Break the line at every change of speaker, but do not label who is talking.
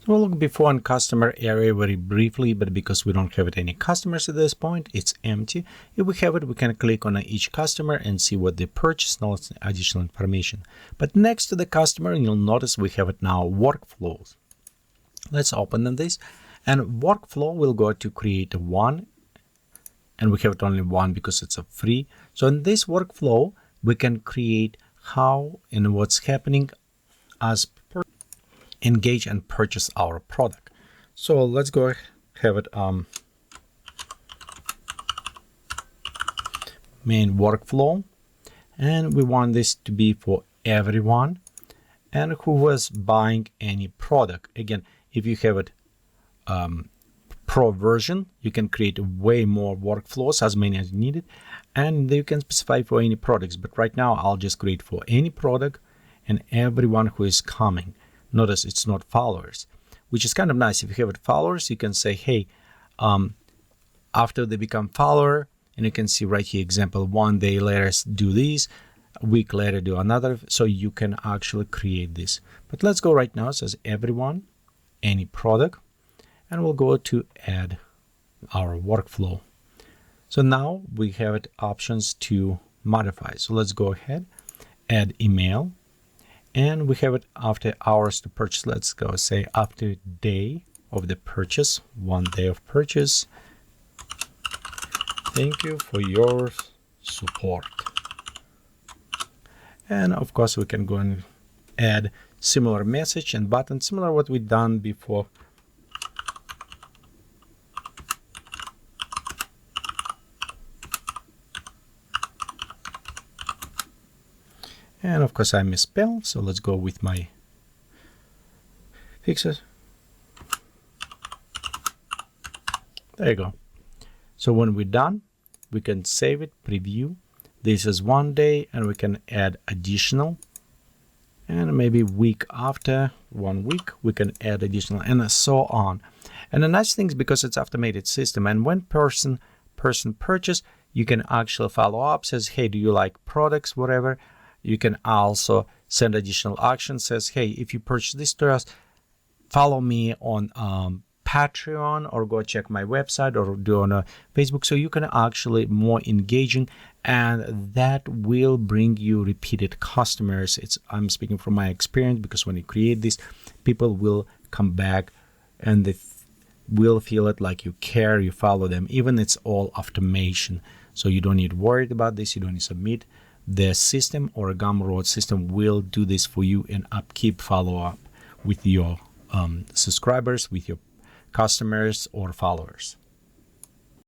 So we'll look before on customer area very briefly, but because we don't have any customers at this point, it's empty. If we have it, we can click on each customer and see what they purchased, no additional information. But next to the customer, you'll notice we have it now workflows. Let's open this, and workflow will go to create one, and we have it only one because it's a free. So in this workflow, we can create how and what's happening as engage and purchase our product. So let's go have it main workflow, and we want this to be for everyone and who was buying any product. Again, if you have it pro version, you can create way more workflows, as many as needed, and you can specify for any products. But right now I'll just create for any product and everyone who is coming. Notice it's not followers, which is kind of nice. If you have it followers, you can say, hey, after they become follower, and you can see right here, example, 1 day later do this, a week later do another. So you can actually create this. But let's go right now. It says everyone, any product, and we'll go to add our workflow. So now we have it options to modify. So let's go ahead, add email. And we have it after hours to purchase. Let's go say after day of the purchase, 1 day of purchase. Thank you for your support. And of course, we can go and add similar message and button, similar what we've done before. And of course I misspelled, so let's go with my fixes. There you go. So when we're done, we can save it, preview. This is 1 day, and we can add additional. And maybe week after, 1 week, we can add additional, and so on. And the nice thing is because it's automated system, and when person purchase, you can actually follow up, says, hey, do you like products, whatever. You can also send additional actions, says, hey, if you purchase this to us, follow me on Patreon, or go check my website, or do on Facebook. So you can actually more engaging, and that will bring you repeated customers. I'm speaking from my experience, because when you create this, people will come back and they will feel it like you care, you follow them. Even it's all automation. So you don't need worried about this. You don't need to submit. The system or a Gumroad system will do this for you and upkeep follow up with your subscribers, with your customers or followers.